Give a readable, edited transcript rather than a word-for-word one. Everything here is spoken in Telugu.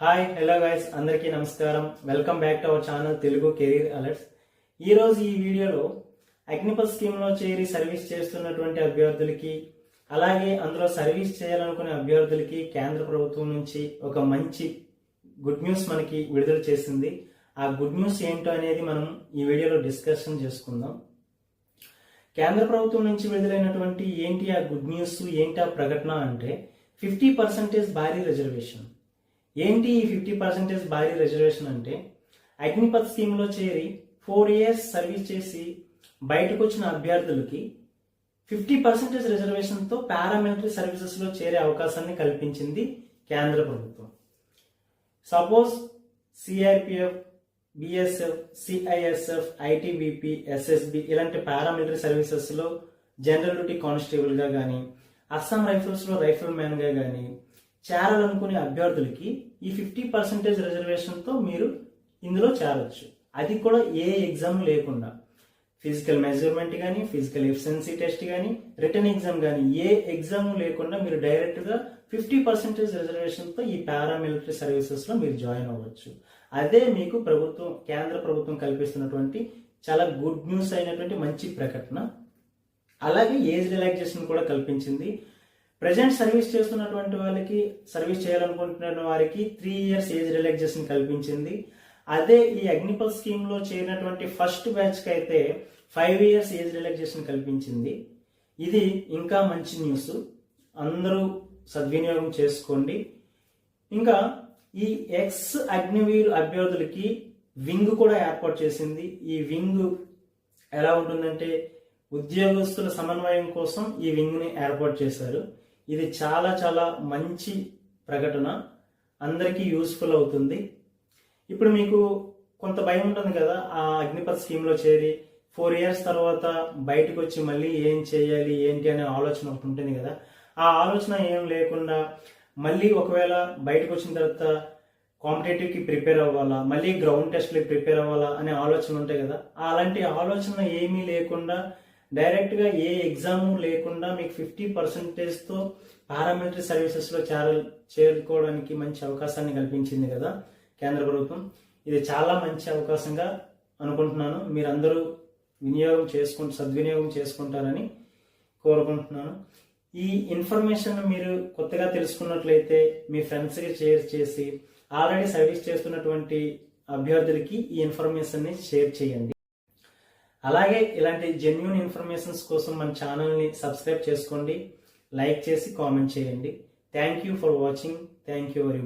హాయ్ హలో గైస్, అందరికీ నమస్కారం. Welcome back to our channel Telugu career alerts. ఈరోజు ఈ వీడియోలో అగ్నిపథ్ స్కీమ్లో చేరి సర్వీస్ చేస్తున్నటువంటి అభ్యర్థులకి, అలాగే అందులో సర్వీస్ చేయాలనుకునే అభ్యర్థులకి కేంద్ర ప్రభుత్వం నుంచి ఒక మంచి గుడ్ న్యూస్ మనకి విడుదల చేసింది. ఆ గుడ్ న్యూస్ ఏంటో అనేది మనం ఈ వీడియోలో డిస్కషన్ చేసుకుందాం. కేంద్ర ప్రభుత్వం నుంచి విడుదలైనటువంటి ఏంటి ఆ గుడ్ న్యూస్, ఏంటి ఆ ప్రకటన అంటే 50% భారీ రిజర్వేషన్. ఏంటి ఈ 50% భారీ రిజర్వేషన్ అంటే, అగ్నిపథ్ స్కీమ్లో చేరి 4 years సర్వీస్ చేసి బయటకు వచ్చిన అభ్యర్థులకి 50% రిజర్వేషన్తో పారామిలిటరీ సర్వీసెస్లో చేరే అవకాశాన్ని కల్పించింది కేంద్ర ప్రభుత్వం. Suppose CRPF, BSF, CISF, ITBP, SSB ఇలాంటి పారామిలిటరీ సర్వీసెస్లో జనరల్ డ్యూటీ కానిస్టేబుల్గా కానీ, అస్సాం రైఫిల్స్లో రైఫిల్ మ్యాన్గా కానీ చేరాలనుకునే అభ్యర్థులకి ఈ 50% రిజర్వేషన్తో మీరు ఇందులో చేరవచ్చు. అది కూడా ఏ ఎగ్జామ్ లేకుండా, ఫిజికల్ మెజర్మెంట్ కానీ, ఫిజికల్ ఎఫిషియన్సీ టెస్ట్ కానీ, రిటర్న్ ఎగ్జామ్ కానీ ఏ ఎగ్జామ్ లేకుండా మీరు డైరెక్ట్గా 50% రిజర్వేషన్తో ఈ పారామిలిటరీ సర్వీసెస్లో మీరు జాయిన్ అవ్వచ్చు. అదే మీకు కేంద్ర ప్రభుత్వం కల్పిస్తున్నటువంటి చాలా గుడ్ న్యూస్ అయినటువంటి మంచి ప్రకటన. అలాగే ఏజ్ రిలాక్సేషన్ కూడా కల్పించింది. ప్రజెంట్ సర్వీస్ చేస్తున్నటువంటి వాళ్ళకి, సర్వీస్ చేయాలనుకుంటున్న వారికి 3 years ఏజ్ రిలాక్సేషన్ కల్పించింది. అదే ఈ అగ్నిపథ్ స్కీమ్లో చేరినటువంటి ఫస్ట్ బ్యాచ్కి అయితే 5 years ఏజ్ రిలాక్సేషన్ కల్పించింది. ఇది ఇంకా మంచి న్యూస్, అందరూ సద్వినియోగం చేసుకోండి. ఇంకా ఈ ఎక్స్ అగ్నివీర్ అభ్యర్థులకి వింగ్ కూడా ఏర్పాటు చేసింది. ఈ వింగ్ ఎలా ఉంటుందంటే, ఉద్యోగస్తుల సమన్వయం కోసం ఈ వింగ్ని ఏర్పాటు చేశారు. ఇది చాలా చాలా మంచి ప్రకటన, అందరికీ యూస్ఫుల్ అవుతుంది. ఇప్పుడు మీకు కొంత భయం ఉంటుంది కదా, ఆ అగ్నిపథ్ స్కీమ్లో చేరి 4 years తర్వాత బయటకు వచ్చి మళ్ళీ ఏం చేయాలి ఏంటి అనే ఆలోచన ఒకటి ఉంటుంది కదా. ఆ ఆలోచన ఏం లేకుండా, మళ్ళీ ఒకవేళ బయటకు వచ్చిన తర్వాత కాంపిటేటివ్కి ప్రిపేర్ అవ్వాలా, మళ్ళీ గ్రౌండ్ టెస్ట్లకి ప్రిపేర్ అవ్వాలా అనే ఆలోచన ఉంటాయి కదా. అలాంటి ఆలోచన ఏమీ లేకుండా, డైరెక్ట్గా ఏ ఎగ్జామ్ లేకుండా మీకు 50%తో పారామిలిటరీ సర్వీసెస్లో చేరుకోవడానికి మంచి అవకాశాన్ని కల్పించింది కదా కేంద్ర ప్రభుత్వం. ఇది చాలా మంచి అవకాశంగా అనుకుంటున్నాను. మీరందరూ సద్వినియోగం చేసుకుంటారని కోరుకుంటున్నాను. ఈ ఇన్ఫర్మేషన్ మీరు కొత్తగా తెలుసుకున్నట్లయితే మీ ఫ్రెండ్స్కి షేర్ చేసి, ఆల్రెడీ సర్వీస్ చేస్తున్నటువంటి అభ్యర్థులకి ఈ ఇన్ఫర్మేషన్ని షేర్ చేయండి. అలాగే ఇలాంటి జెన్యూన్ ఇన్ఫర్మేషన్స్ కోసం మన ఛానల్ని సబ్స్క్రైబ్ చేసుకోండి, లైక్ చేసి కామెంట్ చేయండి. Thank you for watching. Thank you very much.